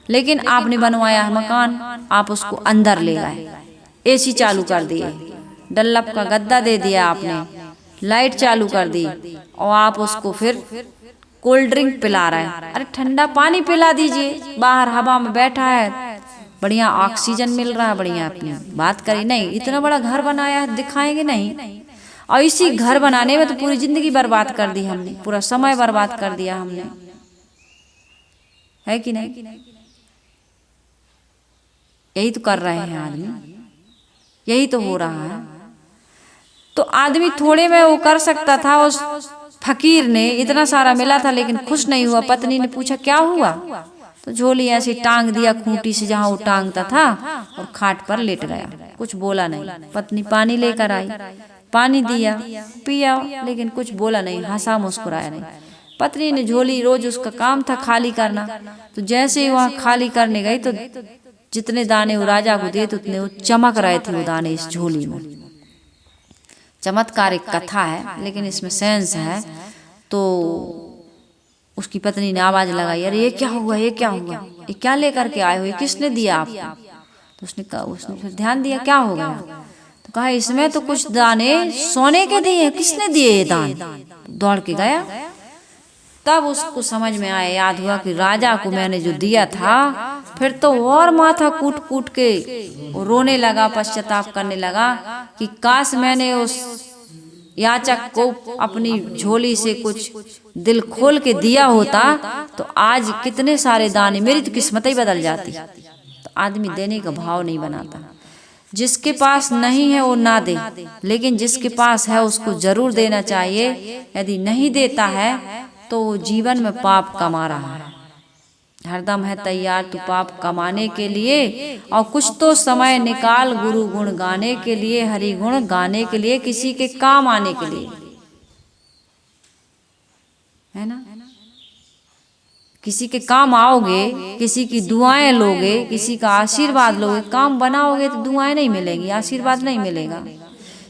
लेकिन आपने बनवाया है मकान, आप उसको अंदर ले गए, एसी चालू कर दिए, डल्लप का गद्दा दे दिया आपने, लाइट चालू कर दी, और आप उसको फिर कोल्ड ड्रिंक पिला रहे हैं। अरे ठंडा पानी पिला दीजिए, बाहर हवा में बैठा है, बढ़िया ऑक्सीजन मिल रहा है, बढ़िया अपनी बात करी। नहीं, इतना बड़ा घर बनाया है, दिखाएंगे नहीं। और इसी घर बनाने में तो पूरी जिंदगी बर्बाद कर दी हमने, पूरा समय बर्बाद कर दिया हमने, है कि नहीं? यही तो कर रहे हैं आदमी, यही तो हो रहा है। तो आदमी थोड़े में वो कर सकता था, उस फकीर ने इतना सारा मिला था लेकिन खुश नहीं हुआ। पत्नी ने पूछा क्या हुआ, तो झोली ऐसे टांग दिया खूंटी से जहाँ वो टांगता था, और खाट पर लेट गया, कुछ बोला नहीं। पत्नी पानी लेकर आई, पानी दिया, पिया, लेकिन कुछ बोला नहीं, हंसा मुस्कुराया नहीं। पत्नी ने झोली, रोज उसका काम था खाली करना, तो जैसे ही वहाँ खाली करने गई तो जितने दाने वो राजा को दिए उतने वो चमक रहे थे वो दाने इस झोली में। चमत्कार एक कथा है, लेकिन इसमें सेंस है। तो उसकी पत्नी ने आवाज लगाई, अरे ये क्या हुआ, ये क्या हुआ, ये क्या लेकर के आए हो, ये किसने दिया आपको? तो उसने कहा, उसने फिर ध्यान दिया, क्या हो गया? तो कहा इसमें तो कुछ दाने सोने के दिए, किसने दिए ये दान? तो दौड़ के गया, तब उसको समझ में आया, याद हुआ कि राजा को मैंने जो दिया था। फिर तो और माथा कूट कूट के रोने लगा, पश्चाताप करने लगा कि काश मैंने उस याचक को अपनी झोली से कुछ दिल खोल के दिया होता, तो आज कितने सारे दाने, मेरी तो किस्मत ही बदल जाती। तो आदमी देने का भाव नहीं बनाता। जिसके पास नहीं है वो ना दे, लेकिन जिसके पास है उसको जरूर देना चाहिए। यदि नहीं देता है तो वो जीवन में पाप कमा रहा है। हरदम है तैयार तू पाप कमाने के लिए, और कुछ तो समय निकाल गुरु गुण गाने के लिए, हरि गुण गाने के लिए, किसी के काम आने के लिए, है ना। किसी के काम आओगे, किसी की दुआएं लोगे, किसी का आशीर्वाद लोगे, काम बनाओगे तो दुआएं नहीं मिलेंगी, आशीर्वाद नहीं मिलेगा।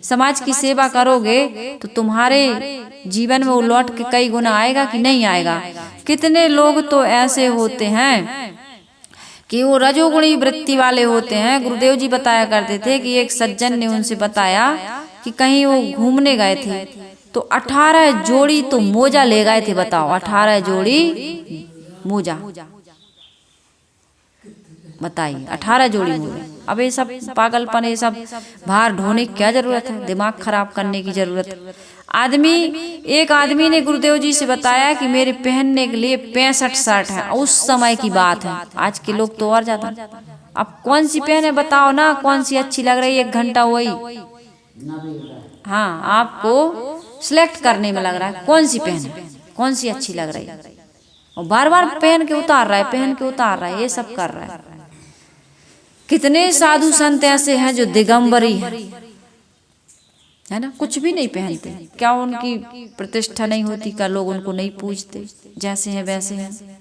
समाज की सेवा करोगे तो तुम्हारे जीवन में वो लौट के कई गुना आएगा कि नहीं आएगा। कितने लोग तो ऐसे होते हैं कि वो रजोगुणी वृत्ति वाले होते हैं। गुरुदेव जी बताया करते थे कि एक सज्जन ने उनसे बताया कि कहीं वो घूमने गए थे तो 18 जोड़ी तो मोजा ले गए थे। बताओ, 18 जोड़ी मोजा, बताइए, 18 जोड़ी मोजा। अब ये सब पागलपन, ये सब बाहर ढोने की क्या जरूरत है, दिमाग खराब करने की जरूरत। एक आदमी ने गुरुदेव जी से बताया कि मेरे पहनने के लिए 65 शर्ट है। उस समय की बात है, आज के लोग तो और ज्यादा। अब कौन सी पहने बताओ ना, कौन सी अच्छी लग रही है, 1 घंटा वही, हाँ, आपको सिलेक्ट करने में लग रहा है कौन सी पहने, कौन सी अच्छी लग रही है, और बार बार पहन के उतार रहा है, पहन के उतार रहा है, ये सब कर रहा है। कितने साधु संत ऐसे हैं जो दिगंबरी है ना, कुछ भी नहीं पहनते। क्या उनकी प्रतिष्ठा नहीं होती, क्या लोग उनको नहीं पूजते, जैसे हैं वैसे हैं।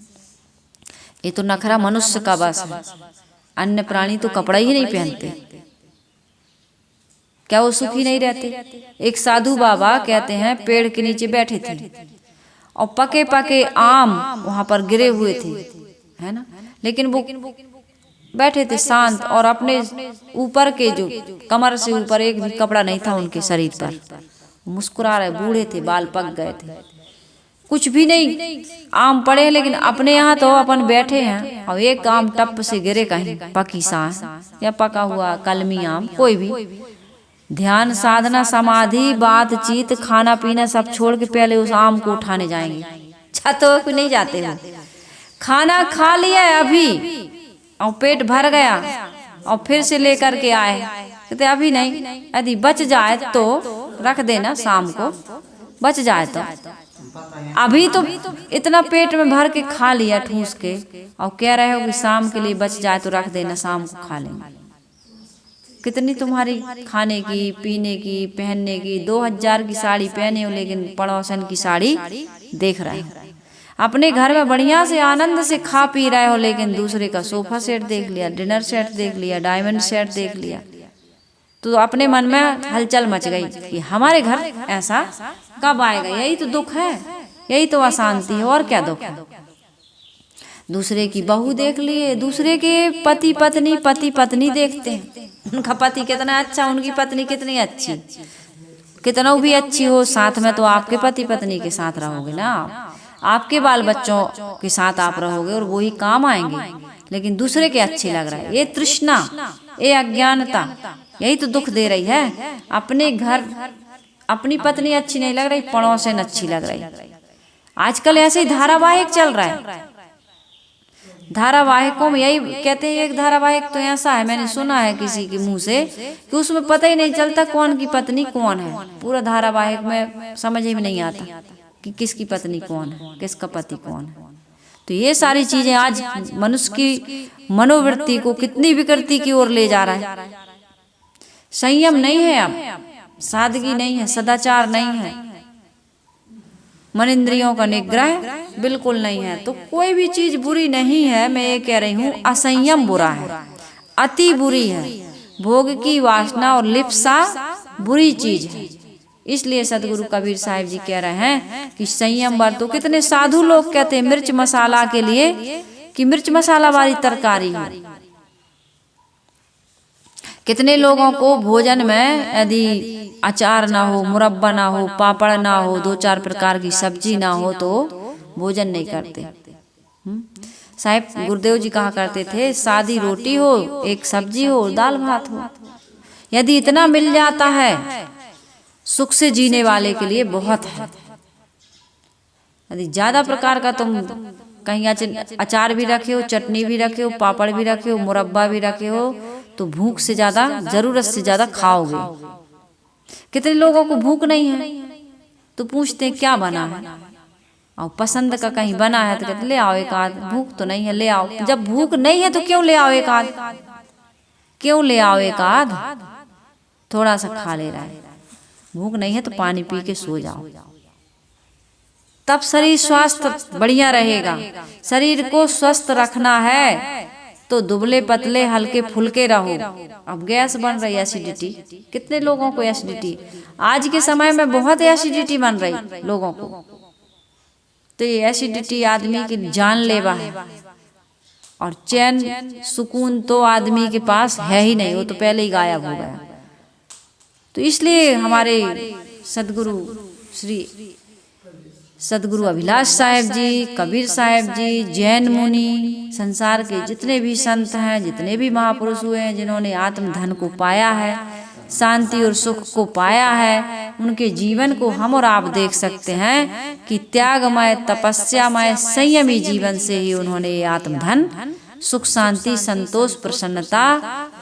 ये तो नखरा मनुष्य का बस है, अन्य प्राणी तो कपड़ा ही नहीं पहनते। क्या वो सुखी नहीं रहते। एक साधु बाबा कहते हैं पेड़ के नीचे बैठे थे और पके पके आम वहां पर गिरे हुए थे, है ना, लेकिन वो बैठे थे शांत, और अपने ऊपर के जो कमर से ऊपर एक भी कपड़ा नहीं था उनके शरीर पर, मुस्कुरा रहे, बूढ़े थे, बाल पक गए थे, कुछ भी नहीं, आम पड़े, लेकिन अपने यहाँ तो अपन बैठे हैं और एक आम टप से गिरे कहीं, पकी सांस या पका हुआ कलमी आम, कोई भी। ध्यान साधना समाधि बातचीत खाना पीना सब छोड़ के पहले उस आम को उठाने जाएंगे, छतों पे नहीं जाते हो। खाना खा लिया अभी और पेट भर गया और फिर से लेकर के आए, कहते अभी नहीं, यदि बच जाए तो रख देना, शाम को बच जाए तो। अभी तो इतना पेट में भर के खा लिया ठूस के, और कह रहे हो कि शाम के लिए बच जाए तो रख देना, शाम को खा लेंगे। कितनी तुम्हारी खाने की, पीने की, पहनने की, 2000 की साड़ी पहने हो लेकिन पड़ोसन की साड़ी देख रहे हो। अपने घर में बढ़िया से आनंद से खा पी रहे हो, लेकिन दूसरे का सोफा सेट देख लिया, डिनर सेट देख लिया, डायमंड सेट देख लिया, तो अपने मन में हलचल मच गई कि हमारे घर ऐसा कब आएगा। यही तो दुख है, यही तो अशांति है, और क्या दुख है। दूसरे की बहू देख लिए, दूसरे के पति पत्नी देखते हैं, उनका पति कितना अच्छा, उनकी पत्नी कितनी अच्छी, कितना भी अच्छी हो, साथ में तो आपके पति पत्नी के साथ रहोगे ना, आपके बाल बच्चों के साथ आप रहोगे और वही काम आएंगे, लेकिन दूसरे के अच्छे लग रहा है। ये तृष्णा, ये अज्ञानता, यही तो दुख दे रही है। अपने घर अपनी पत्नी अच्छी नहीं लग रही, पड़ोसन अच्छी लग रही। आजकल ऐसे ही धारावाहिक चल रहा है। धारावाहिकों में यही कहते हैं, एक धारावाहिक तो ऐसा है, मैंने सुना है किसी के मुंह से, कि उसमें पता ही नहीं चलता कौन की पत्नी कौन है। पूरा धारावाहिक में समझ में नहीं आता कि किसकी पत्नी कौन है, किसका पति कौन है। तो ये सारी चीजें आज मनुष्य की मनोवृत्ति को कितनी विकृति की ओर ले जा रहा है। संयम नहीं है, अब सादगी नहीं है, सदाचार नहीं है, मन इंद्रियों का निग्रह बिल्कुल नहीं है। तो कोई भी चीज बुरी नहीं है, मैं ये कह रही हूँ असंयम बुरा है, अति बुरी है। भोग की वासना और लिप्सा बुरी चीज है। इसलिए सदगुरु कबीर साहिब जी कह रहे हैं कि संयम बरतो। कितने साधु लोग कहते हैं मिर्च मसाला के लिए कि मिर्च मसाला वाली तरकारी हो। कितने लोगों को भोजन में यदि अचार ना हो, मुरब्बा ना हो, पापड़ ना हो, 2-4 प्रकार की सब्जी ना हो तो भोजन नहीं करते। साहिब गुरुदेव जी कहा करते थे, सादी रोटी हो, एक सब्जी हो, दाल भात हो, यदि इतना मिल जाता है सुख से जीने वाले के लिए बहुत है। यदि ज्यादा प्रकार का तुम कहीं अचार भी रखे हो, चटनी भी रखे हो, पापड़ भी रखे हो, मुरब्बा भी रखे हो, तो भूख से ज्यादा, जरूरत से ज्यादा खाओगे। कितने लोगों को भूख नहीं है तो पूछते हैं क्या बना है, और पसंद का कहीं बना है तो कहते ले आओ एक आध, भूख तो नहीं है ले आओ। जब भूख नहीं है तो क्यों ले आओ एक आध, क्यों ले आओ एक आध, थोड़ा सा खा ले रहा है। भूख नहीं है तो पानी पी के सो जाओ, तब शरीर स्वास्थ्य बढ़िया रहेगा। शरीर को स्वस्थ रखना है तो दुबले पतले हल्के फुल्के रहो। अब गैस बन रही है, एसिडिटी, कितने लोगों को एसिडिटी, आज के समय में बहुत एसिडिटी बन रही लोगों को। तो ये एसिडिटी आदमी की जानलेवा है, और चैन सुकून तो आदमी के पास है ही नहीं, वो तो पहले ही गायब हो गया। तो इसलिए हमारे सदगुरु अभिलाष साहेब जी, कबीर साहेब जी, जैन मुनि, संसार के जितने भी संत हैं, जितने भी महापुरुष हुए हैं जिन्होंने आत्मधन को पाया है, शांति और सुख को पाया है, उनके जीवन को हम और आप देख सकते हैं कि त्यागमय, तपस्यामय, संयमी जीवन से ही उन्होंने ये आत्मधन, सुख, शांति, संतोष, प्रसन्नता,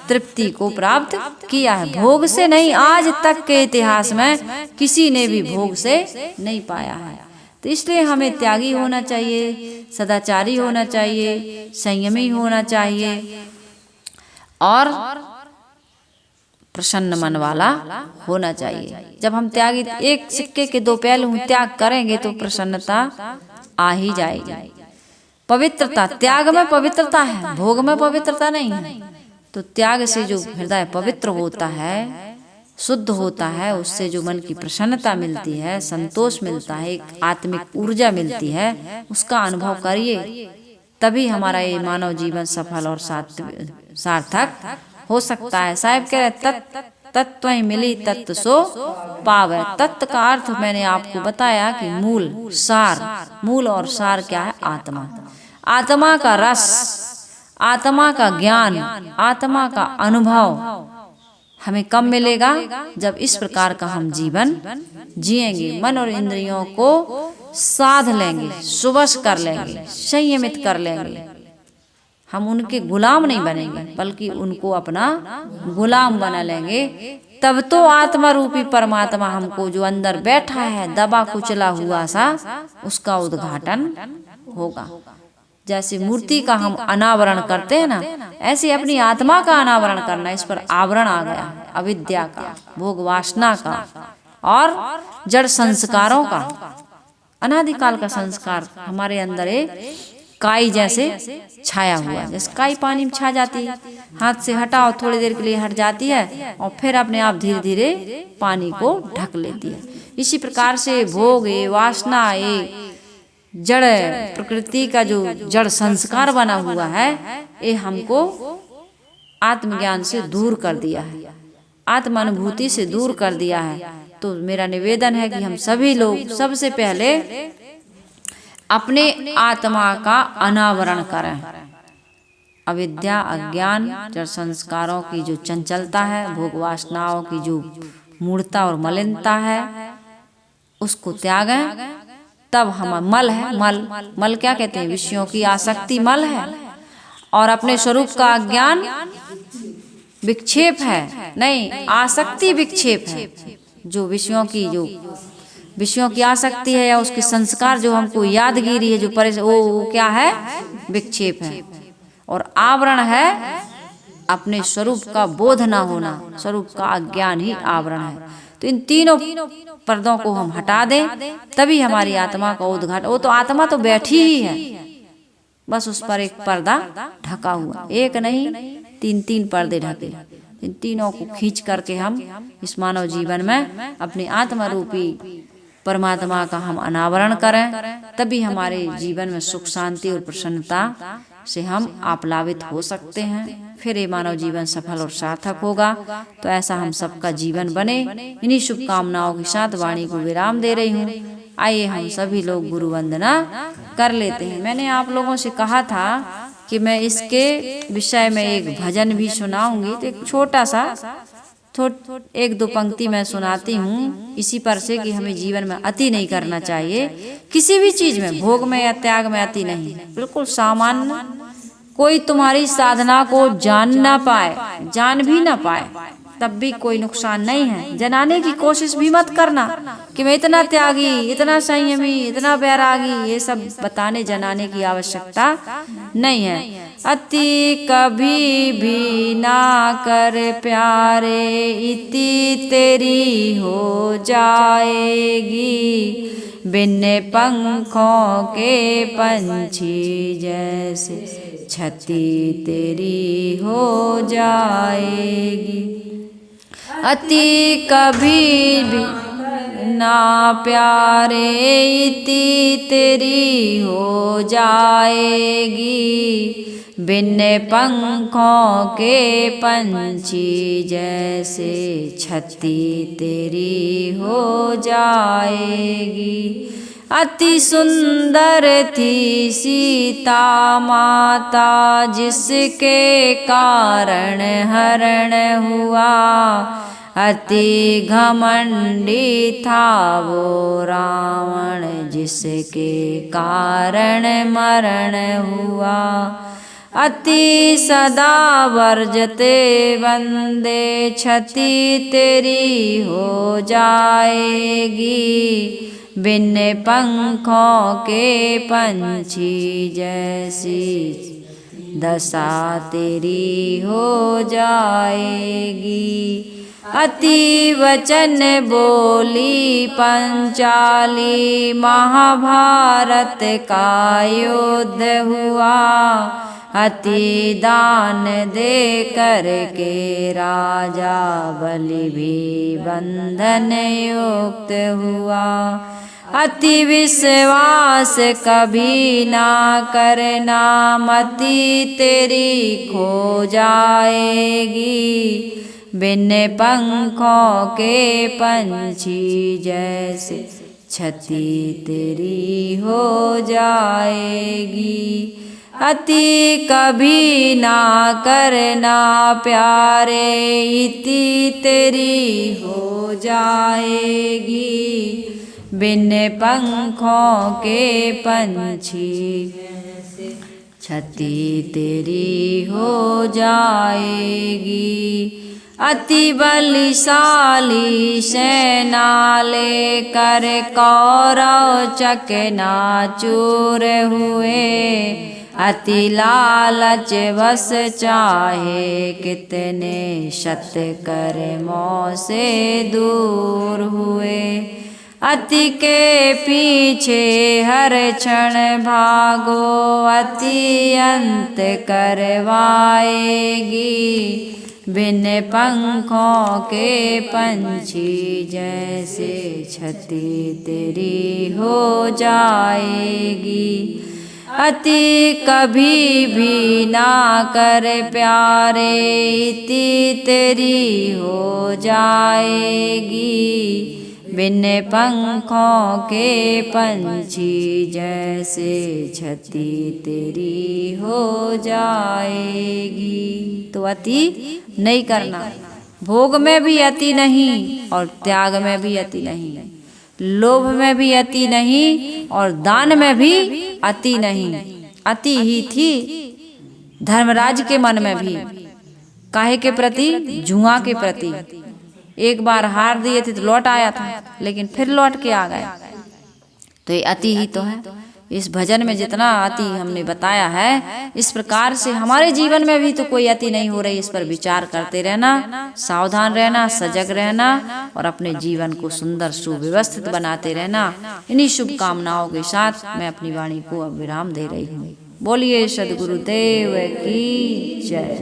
तृप्ति को प्राप्त किया है। भोग से नहीं, आज तक के इतिहास में किसी ने भी भोग से नहीं पाया है। तो इसलिए हमें त्यागी होना चाहिए, सदाचारी होना चाहिए, संयमी होना चाहिए और प्रसन्न मन वाला होना चाहिए। जब हम त्यागी, एक सिक्के के दो पहलू, त्याग करेंगे तो प्रसन्नता आ ही जाएगी। पवित्रता, त्याग में पवित्रता है, भोग में पवित्रता नहीं है। तो त्याग से जो हृदय पवित्र होता है, शुद्ध होता है, उससे जो मन की प्रसन्नता मिलती है, संतोष मिलता है, एक आत्मिक ऊर्जा मिलती है, उसका अनुभव करिए, तभी हमारा ये मानव जीवन सफल और सार्थक हो सकता है। साहिब कह रहे तत्व ही मिली तत्व सो पावे। तत्व का अर्थ मैंने आपको बताया कि मूल, सार, मूल और सार क्या है? आत्मा। आत्मा का रस, आत्मा का ज्ञान, आत्मा का अनुभव हमें कब मिलेगा? जब इस प्रकार का हम जीवन जिएंगे, मन और इंद्रियों को साध लेंगे, सुबस कर लेंगे, संयमित कर लेंगे। हम उनके गुलाम नहीं बनेंगे, बल्कि उनको अपना गुलाम बना लेंगे। तब तो आत्मा रूपी परमात्मा हमको जो अंदर बैठा है, दबा कुचला हुआ सा, उसका उद्घाटन होगा। जैसे मूर्ति का हम अनावरण करते हैं ना, ऐसे अपनी आत्मा का अनावरण करना। इस पर आवरण आ गया, अविद्या का, भोग वासना का और जड़ संस्कारों का। अनादिकाल का संस्कार हमारे अंदर एक काई जैसे छाया हुआ है। जैसे काई पानी में छा जाती है, हाथ से हटाओ, थोड़ी देर के लिए हट जाती है और फिर अपने आप धीरे धीरे पानी को ढक लेती है। इसी प्रकार से भोग, वासना, ये जड़ प्रकृति का जो जड़ संस्कार बना हुआ है, ये हमको आत्मज्ञान से दूर कर दिया है, आत्मानुभूति से दूर कर दिया है। तो मेरा निवेदन है कि हम सभी लोग सबसे पहले अपने आत्मा का अनावरण करें। अविद्या, अज्ञान, जड़ संस्कारों की जो चंचलता है, भोग वासनाओं की जो मूढ़ता और मलिनता है, उसको त्यागें। तब हम मल है, मल क्या कहते हैं? विषयों की आसक्ति मल है, और अपने स्वरूप का अज्ञान विक्षेप है, नहीं, आसक्ति विक्षेप है। जो विषयों की आसक्ति है या उसके संस्कार जो हमको यादगिरी है, जो वो क्या है? विक्षेप है। और आवरण है अपने स्वरूप का बोध ना होना, स्वरूप का अज्ञान ही आवरण है। तो इन तीनों पर्दों को हम हटा दें, तभी हमारी आत्मा का उद्घाटन। वो तो आत्मा तो बैठी ही है, बस उस पर एक पर्दा ढका हुआ, एक नहीं, तीन पर्दे ढके। इन तीनों को खींच करके हम इस मानव जीवन में अपने आत्मा रूपी परमात्मा का हम अनावरण करें, तभी हमारे जीवन में सुख, शांति और प्रसन्नता से हम आप्लावित हो सकते हैं। फिर ये मानव जीवन सफल और सार्थक होगा। तो ऐसा हम सबका जीवन बने। इन्हीं शुभकामनाओं के साथ वाणी को विराम दे रही हूँ। आइए हम सभी लोग गुरु वंदना कर लेते हैं। मैंने आप लोगों से कहा था कि मैं इसके विषय में एक भजन भी सुनाऊंगी, तो एक छोटा सा एक दो पंक्ति मैं सुनाती हूँ इसी पर से कि हमें जीवन में अति नहीं करना चाहिए, किसी भी चीज में, भोग में या त्याग में अति नहीं, बिल्कुल सामान्य। कोई तुम्हारी साधना को जान ना पाए, जान भी ना पाए, तब भी कोई नुकसान नहीं है। जनाने की कोशिश भी मत करना कि मैं इतना त्यागी, इतना संयमी, इतना बैरागी, ये सब बताने जनाने की आवश्यकता नहीं है। अति कभी भी ना कर प्यारे, इति तेरी हो जाएगी। बिन पंखों के पंछी जैसे, छती तेरी हो जाएगी। अति कभी भी ना प्यारे, इति तेरी हो जाएगी। बिन पंखों के पंछी जैसे, छती तेरी हो जाएगी। अति सुंदर थी सीता माता, जिसके कारण हरण हुआ। अति घमंडी था वो रावण, जिसके कारण मरण हुआ। अति सदा वर्जते वंदे, छती तेरी हो जाएगी। बिन पंखों के पंछी जैसी, दशा तेरी हो जाएगी। अति वचन बोली पंचाली, महाभारत का युद्ध हुआ। अति दान दे करके राजा बलि भी बंधन युक्त हुआ। अति विश्वास कभी ना करना, मति तेरी खो जाएगी। बिन पंखों के पंछी जैसे, छती तेरी हो जाएगी। अति कभी ना करना प्यारे, इति तेरी हो जाएगी। बिन पंखों के पंछी, छती तेरी हो जाएगी। अति बलशाली सेना लेकर कौरव चकनाचूर हुए। अति लालच बस चाहे कितने शत कर्मों से दूर हुए। अति के पीछे हर क्षण भागो, अति अंत करवाएगी। बिन पंखों के पंछी जैसे, छती तेरी हो जाएगी। अति कभी भी ना कर प्यारे, इति तेरी हो जाएगी। बिन पंखों के पंछी जैसे, छती तेरी हो जाएगी। तो अति नहीं करना, भोग में भी अति नहीं और त्याग में भी अति नहीं, लोभ में भी अति नहीं और दान में भी अति नहीं। अति ही थी धर्मराज के मन में भी, काहे के प्रति, जुआ के प्रति। एक बार हार दिए थे तो लौट आया था, लेकिन फिर लौट के आ गए। तो ये अति ही तो है। इस भजन में जितना अति हमने बताया है, इस प्रकार से हमारे जीवन में भी तो कोई अति नहीं हो रही। इस पर विचार करते रहना, सावधान रहना, सजग रहना और अपने जीवन को सुंदर सुव्यवस्थित बनाते रहना। इन्हीं शुभकामनाओं के साथ मैं अपनी वाणी को अब विराम दे रही हूँ। बोलिए सद्गुरुदेव की जय।